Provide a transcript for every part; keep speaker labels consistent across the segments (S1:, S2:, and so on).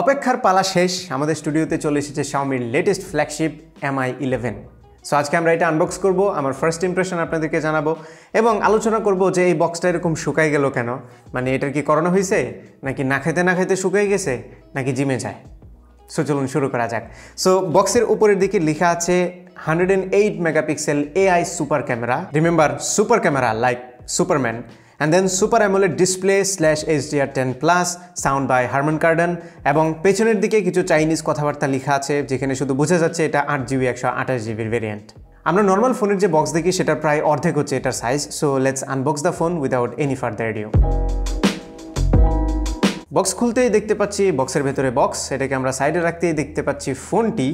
S1: অপেক্ষার পালা শেষ, আমাদের স্টুডিওতে চলে এসেছে Xiaomiর লেটেস্ট ফ্ল্যাগশিপ Mi 11। সো আজকে আমরা এটা আনবক্স করব, আমার ফার্স্ট ইমপ্রেশন আপনাদেরকে জানাবো এবং আলোচনা করব যে এই বক্সটা এরকম শুকাই গেল কেন, মানে এটার কি করোনা হয়েছে নাকি না খাইতে শুকাই গেছে নাকি জিমে যায়। সো চলুন শুরু করা যাক। সো বক্সের উপরের দিকে লেখা আছে 108 megapixel AI super camera, remember super camera like Superman, and then Super AMOLED display / HDR10 Plus sound by Harman Kardon এবং পেছনের দিকে কিছু চাইনিজ কথাবার্তা লেখা আছে যেখানে শুধু বোঝা যাচ্ছে এটা 8GB 128GB ভেরিয়েন্ট। আমরা নর্মাল ফোনের যে বক্স দেখি সেটার প্রায় অর্ধেক হচ্ছে এটার size. So let's unbox the phone without any further adieu. Box খুলতেই দেখতে পাচ্ছি বক্সের ভেতরে বক্স, এটাকে আমরা সাইডে রাখতেই দেখতে পাচ্ছি ফোনটি।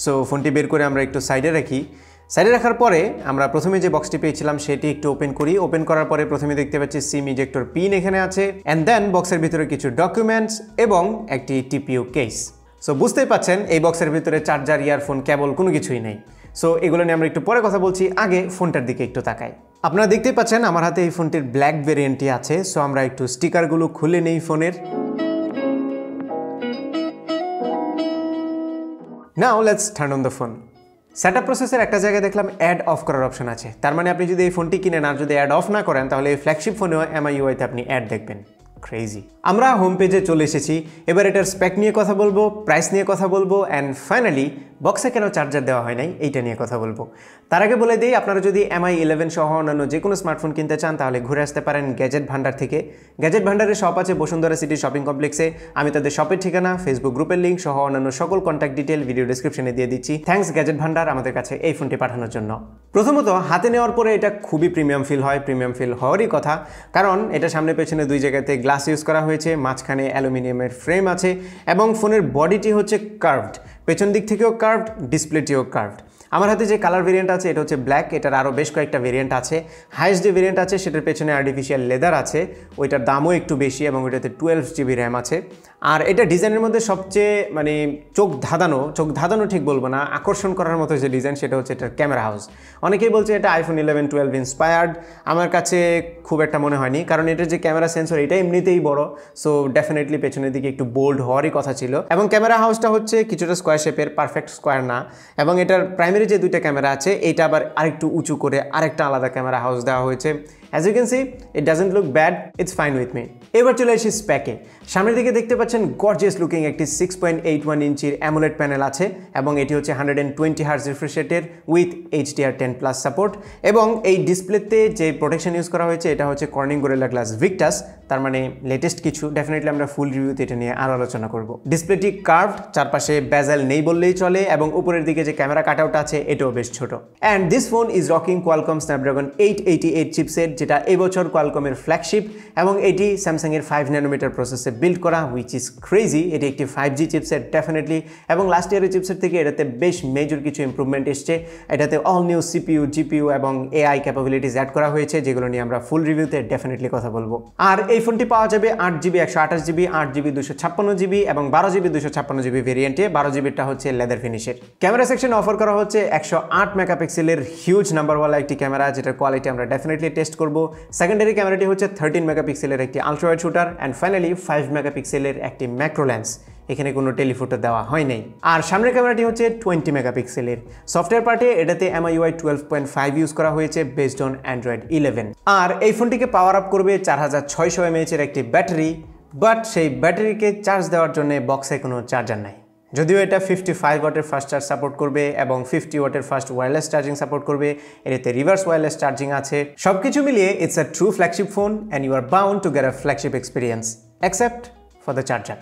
S1: সো ফোনটি বের করে আমরা একটু সাইডে রাখি। সাইডে রাখার পরে আমরা প্রথমে যে বক্সটি পেয়েছিলাম সেটি একটু ওপেন করি। ওপেন করার পরে প্রথমে দেখতে পাচ্ছি সিম ইজেক্টর পিন এখানে আছে, অ্যান্ড দেন বক্সের ভিতরে কিছু ডকুমেন্টস এবং একটি টিপিইউ কেস। সো বুঝতেই পাচ্ছেন এই বক্সের ভিতরে চার্জার, ইয়ারফোন, কেবল কোনো কিছুই নেই। সো এগুলো নিয়ে আমরা একটু পরে কথা বলছি, আগে ফোনটার দিকে একটু তাকাই। আপনারা দেখতেই পাচ্ছেন আমার হাতে এই ফোনটির ব্ল্যাক ভেরিয়েন্টটি আছে। সো আমরা একটু স্টিকারগুলো খুলে নেই ফোনের। Now let's turn on the phone. Setup প্রসেসের একটা জায়গায় দেখলাম অ্যাড অফ করার অপশন আছে। তার মানে আপনি যদি এই ফোনটি কিনেন আর যদি অ্যাড অফ না করেন তাহলে এই ফ্ল্যাগশিপ ফোনেও MIUI-তে আপনি অ্যাড দেখবেন। ক্রেজি। আমরা হোম পেজে চলে এসেছি, এবার এটার স্পেক নিয়ে কথা বলবো, প্রাইস নিয়ে কথা বলবো, অ্যান্ড ফাইনালি বক্সে কেন চার্জার দেওয়া হয় নাই এইটা নিয়ে কথা বলবো। তার আগে বলে দিই, আপনারা যদি Mi 11 সহ অন্যান্য যে কোনো স্মার্টফোন কিনতে চান তাহলে ঘুরে আসতে পারেন গ্যাজেট ভান্ডার থেকে। গ্যাজেট ভান্ডারের শপ আছে বসুন্ধরা সিটি শপিং কমপ্লেক্সে। আমি তাদের শপের ঠিকানা, ফেসবুক গ্রুপের লিঙ্ক সহ অন্যান্য সকল কন্ট্যাক্ট ডিটেল ভিডিও ডেসক্রিপশনে দিয়ে দিচ্ছি। থ্যাঙ্কস গ্যাজেট ভান্ডার আমাদের কাছে এই ফোনটি পাঠানোর জন্য। প্রথমত হাতে নেওয়ার পরে এটা খুবই প্রিমিয়াম ফিল হয়, প্রিমিয়াম ফিল হওয়ারই কথা, কারণ এটা সামনে পেছনে দুই জায়গাতে গ্লাস ইউজ করা হয়েছে, মাঝখানে অ্যালুমিনিয়ামের ফ্রেম আছে এবং ফোনের বডিটি হচ্ছে কার্ভড, পেছন দিক থেকেও কার্ভড, ডিসপ্লেটিও কার্ভড। আমার হাতে যে কালার ভেরিয়েন্ট আছে এটা হচ্ছে ব্ল্যাক, এটার আরও বেশ কয়েকটা ভেরিয়েন্ট আছে। হাইয়েস্ট যে ভেরিয়েন্ট আছে সেটার পেছনে আর্টিফিশিয়াল লেদার আছে, ওইটার দামও একটু বেশি এবং ওইটাতে 12GB র্যাম আছে। আর এটা ডিজাইনের মধ্যে সবচেয়ে মানে চোখ ধাঁধানো ঠিক বলবো না, আকর্ষণ করার মতো যে ডিজাইন সেটা হচ্ছে এটার ক্যামেরা হাউস। অনেকেই বলছে এটা iPhone 11, 12 ইন্সপায়ার্ড। আমার কাছে খুব একটা মনে হয়নি, কারণ এটার যে ক্যামেরা সেন্সর এটা এমনিতেই বড়। সো ডেফিনেটলি পেছনের দিকে একটু বোল্ড হওয়ারই কথা ছিল। এবং ক্যামেরা হাউসটা হচ্ছে কিছুটা স্কোয়ার শেপের, পারফেক্ট স্কোয়ার না। এবং এটার প্রাইমারি যে দুইটা ক্যামেরা আছে এইটা আবার আরেকটু উঁচু করে আরেকটা আলাদা ক্যামেরা হাউস দেওয়া হয়েছে। As you can see, it doesn't look bad, it's fine with me. এবার চলে আসি স্প্যাকে। সামনের দিকে দেখতে পাচ্ছেন গর্জিয়াস লুকিং একটি 6.81 ইঞ্চির অ্যামোলেড প্যানেল আছে এবং এটি হচ্ছে 120 হার্জ রিফ্রেশ রেটের উইথ HDR10 প্লাস সাপোর্ট। এবং এই ডিসপ্লেতে যে প্রোটেকশন ইউজ করা হয়েছে এটা হচ্ছে কর্নিং গোরিলা গ্লাস ভিক্টাস, তার মানে লেটেস্ট কিছু। ডেফিনেটলি আমরা ফুল রিভিউতে এটা নিয়ে আরও আলোচনা করব। ডিসপ্লেটি কার্ভড, চারপাশে বেজেল নেই বললেই চলে এবং উপরের দিকে যে ক্যামেরা কাটআউট আছে এটাও বেশ ছোট। And this phone is rocking Qualcomm Snapdragon 888 chipset, যেটা এবছর কোয়ালকমের ফ্ল্যাগশিপ এবং এটি স্যামসাংয়ের 5 ন্যানোমিটার প্রসেসে বিল্ড করা, হুইচ ইজ ক্রেজি। এটি একটি 5G চিপসেট ডেফিনেটলি, এবং লাস্ট ইয়ারের চিপসেট থেকে এটাতে বেশ মেজর কিছু ইম্প্রুভমেন্ট এসছে। এটাতে অল নিউ CPU, GPU এবং AI ক্যাপাবিলিটিস অ্যাড করা হয়েছে, যেগুলো নিয়ে আমরা ফুল রিভিউতে ডেফিনেটলি কথা বলবো। আর এই ফোনটি পাওয়া যাবে 8GB 128GB, 8GB 256GB এবং 12GB 256GB ভেরিয়েন্টে। 12GBটা হচ্ছে লেদার ফিনিশের। ক্যামেরা সেকশনে অফার করা হচ্ছে 108 মেগাপিক্সেলের হিউজ নাম্বারওয়ালা একটি ক্যামেরা, যেটার কোয়ালিটি আমরা ডেফিনেটলি টেস্ট করব। সেকেন্ডারি ক্যামেরাটি হচ্ছে 13 মেগাপিক্সেলের একটি ultra wide shooter, and finally 5 মেগাপিক্সেলের একটি ম্যাক্রো লেন্স, এখানে কোনো টেলিফোটো দেওয়া হয় নাই। আর সামনের ক্যামেরাটি হচ্ছে 20 মেগাপিক্সেলের। সফটওয়্যার পার্টে এটাতে MIUI 12.5 ইউজ করা হয়েছে বেসড অন Android 11। আর এই ফোনটিকে পাওয়ার আপ করবে 4600 mAh এর একটি ব্যাটারি, বাট সেই ব্যাটারিকে চার্জ দেওয়ার জন্য বক্সে কোনো চার্জার নাই। যদিও এটা 55 ওয়াটের ফাস্ট চার্জ সাপোর্ট করবে এবং 50 ওয়াটের ফাস্ট ওয়্যারলেস চার্জিং সাপোর্ট করবে, এটাতে রিভার্স ওয়্যারলেস চার্জিং আছে। সবকিছু মিলিয়ে it's a true flagship phone and you are bound to get a flagship experience except for the charger.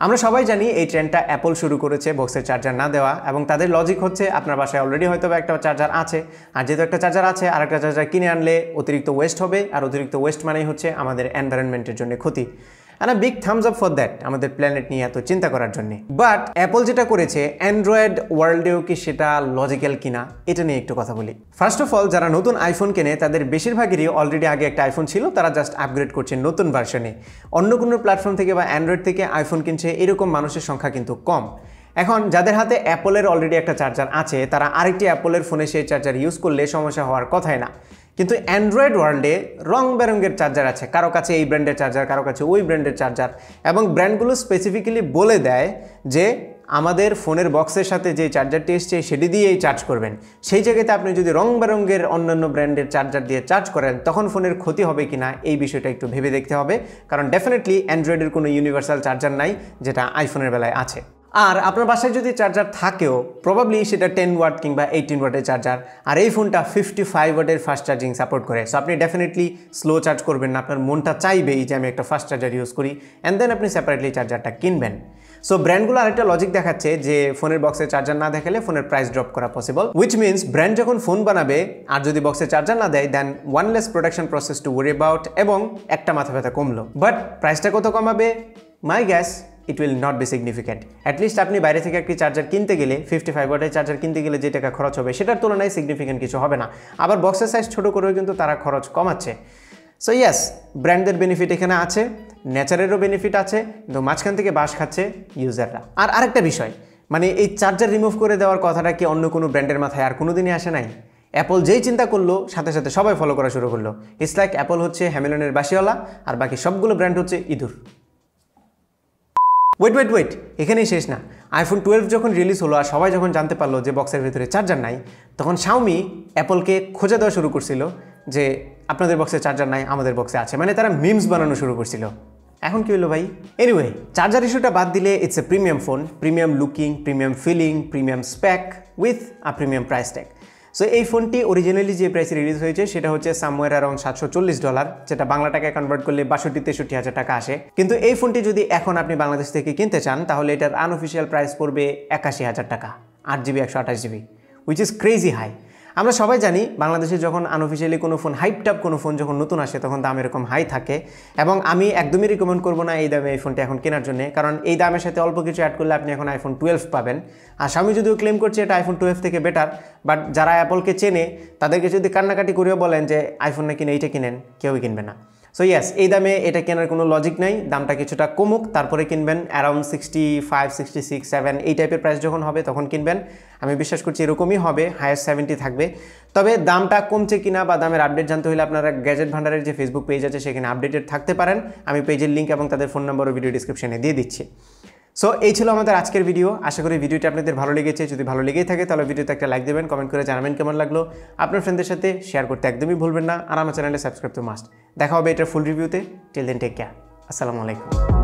S1: আমরা সবাই জানি এই ট্রেন্ডটা অ্যাপল শুরু করেছে বক্সের চার্জার না দেওয়া, এবং তাদের লজিক হচ্ছে আপনার বাসায় অলরেডি হয়তো একটা চার্জার আছে, আর যেহেতু একটা চার্জার আছে আর একটা চার্জার কিনে আনলে অতিরিক্ত ওয়েস্ট হবে, আর অতিরিক্ত ওয়েস্ট মানেই হচ্ছে আমাদের এনভায়রনমেন্টের জন্য ক্ষতি। And a big thumbs up for that, আমাদের প্ল্যানেট নিয়ে এত চিন্তা করার জন্য। বাট অ্যাপল যেটা করেছে অ্যান্ড্রয়েড ওয়ার্ল্ডেও কি সেটা লজিক্যাল কিনা, এটা নিয়ে একটু কথা বলি। ফার্স্ট অফ অল, যারা নতুন আইফোন কেনে তাদের বেশিরভাগেরই অলরেডি আগে একটা আইফোন ছিল, তারা জাস্ট আপগ্রেড করছে নতুন ভার্সনে। অন্য কোনো প্ল্যাটফর্ম থেকে বা অ্যান্ড্রয়েড থেকে আইফোন কিনছে এরকম মানুষের সংখ্যা কিন্তু কম। এখন যাদের হাতে অ্যাপলের অলরেডি একটা চার্জার আছে, তারা আরেকটি অ্যাপলের ফোনে সেই চার্জার ইউজ করলে সমস্যা হওয়ার কথাই না। কিন্তু অ্যান্ড্রয়েড ওয়ার্ল্ডে রং বেরঙের চার্জার আছে, কারো কাছে এই ব্র্যান্ডের চার্জার, কারো কাছে ওই ব্র্যান্ডের চার্জার, এবং ব্র্যান্ডগুলো স্পেসিফিক্যালি বলে দেয় যে আমাদের ফোনের বক্সের সাথে যে চার্জারটি এসছে সেটি দিয়েই চার্জ করবেন। সেই জায়গাতে আপনি যদি রং বেরঙের অন্যান্য ব্র্যান্ডের চার্জার দিয়ে চার্জ করেন তখন ফোনের ক্ষতি হবে কিনা এই বিষয়টা একটু ভেবে দেখতে হবে, কারণ ডেফিনেটলি অ্যান্ড্রয়েডের কোনো ইউনিভার্সাল চার্জার নাই যেটা আইফোনের বেলায় আছে। আর আপনার বাসায় যদি চার্জার থাকেও প্রবাবলি সেটা 10 ওয়াট কিংবা 18 ওয়াটের চার্জার, আর এই ফোনটা 55 ওয়াটের ফাস্ট চার্জিং সাপোর্ট করে। সো আপনি ডেফিনেটলি স্লো চার্জ করবেন না, আপনার মনটা চাইবেই যে আমি একটা ফাস্ট চার্জার ইউজ করি, অ্যান্ড দেন আপনি সেপারেটলি চার্জারটা কিনবেন। সো ব্র্যান্ডগুলো আরেকটা লজিক দেখাচ্ছে যে ফোনের বক্সে চার্জার না দেখালে ফোনের প্রাইস ড্রপ করা পসিবল, উইচ মিনস ব্র্যান্ড যখন ফোন বানাবে আর যদি বক্সে চার্জার না দেয় then one less production process to worry about, এবং একটা মাথা ব্যথা কমলো। বাট প্রাইসটা কত কমাবে? My guess it will not be significant. At least আপনি বাইরে থেকে একটি চার্জার কিনতে গেলে 55 ওয়াটের চার্জার কিনতে গেলে যে টাকা খরচ হবে সেটার তুলনায় সিগনিফিক্যান্ট কিছু হবে না। আবার বক্সের সাইজ ছোটো করেও কিন্তু তারা খরচ কমাচ্ছে। সো ইয়াস, ব্র্যান্ডের বেনিফিট এখানে আছে, নেচারেরও বেনিফিট আছে, কিন্তু মাঝখান থেকে বাস খাচ্ছে ইউজাররা। আর আরেকটা বিষয়, মানে এই চার্জার রিমুভ করে দেওয়ার কথাটা কি অন্য কোনো ব্র্যান্ডের মাথায় আর কোনো দিনই আসে নাই? অ্যাপল যেই চিন্তা করলো সাথে সাথে সবাই ফলো করা শুরু করলো। ইটস লাইক অ্যাপল হচ্ছে হ্যামিলনের বাসিওয়ালা আর বাকি সবগুলো ব্র্যান্ড হচ্ছে ইঁদুর। ওয়েট, এখানেই শেষ না। আইফোন 12 যখন রিলিজ হলো আর সবাই যখন জানতে পারলো যে বক্সের ভিতরে চার্জার নাই, তখন Xiaomi অ্যাপলকে খোঁজা দেওয়া শুরু করছিল যে আপনাদের বক্সে চার্জার নাই, আমাদের বক্সে আছে। মানে তারা মিমস বানানো শুরু করছিল। এখন কি হলো ভাই? এনিওয়ে, চার্জার ইস্যুটা বাদ দিলে it's a premium phone, premium looking, premium feeling, premium spec with a premium price tag. So এই ফোনটি অরিজিনালি যে প্রাইসে রিলিজ হয়েছে সেটা হচ্ছে সামওয়্যার অ্যারাউন্ড $740, যেটা বাংলা টাকায় কনভার্ট করলে 62-63 হাজার টাকা আসে। কিন্তু এই ফোনটি যদি এখন আপনি বাংলাদেশ থেকে কিনতে চান তাহলে এটার আনঅফিসিয়াল প্রাইস পড়বে 81,000 টাকা, 8GB 128GB, which is crazy high. আমরা সবাই জানি বাংলাদেশে যখন আনঅফিসিয়ালি কোনো ফোন, হাইপটাপ কোনো ফোন যখন নতুন আসে তখন দাম এরকম হাই থাকে, এবং আমি একদমই রিকমেন্ড করবো না এই দামে এই ফোনটা এখন কেনার জন্য, কারণ এই দামের সাথে অল্প কিছু অ্যাড করলে আপনি এখন আইফোন 12 পাবেন। আর Xiaomi যদিও ক্লেম করছে এটা আইফোন 12 থেকে বেটার, বাট যারা অ্যাপলকে চেনে তাদেরকে যদি কান্নাকাটি করেও বলেন যে আইফোন না কিনে এইটা কিনেন, কেউই কিনবে না। সো ইয়াস, এই দামে এটা কেনার কোনো লজিক নাই, দামটা কিছুটা কমুক তারপরে কিনবেন। অ্যারাউন্ড 65, 66, 7 এই টাইপের প্রাইস যখন হবে তখন কিনবেন। আমি বিশ্বাস করছি এরকমই হবে, হায়ার 70 থাকবে। তবে দামটা কমছে কিনা বা দামের আপডেট জানতে হলে আপনারা গ্যাজেট ভান্ডারের যে ফেসবুক পেজ আছে সেখানে আপডেটেড থাকতে পারেন। আমি পেজের লিঙ্ক এবং তাদের ফোন নাম্বারও ভিডিও ডিসক্রিপশনে দিয়ে দিচ্ছি। সো এই ছিল আমাদের আজকের ভিডিও। আশা করি ভিডিওটি আপনাদের ভালো লেগেছে। যদি ভালো লেগেই থাকে তাহলে ভিডিওতে একটা লাইক দেবেন, কমেন্ট করে জানাবেন কেমন লাগলো। আপনার ফ্রেন্ডদের সাথে শেয়ার করতে একদমই ভুলবেন না, আর আমার চ্যানেলে সাবস্ক্রাইব তো মাস্ট। দেখা হবে এটার ফুল রিভিউতে। টিল দেন টেক কেয়ার, আসসালামু আলাইকুম।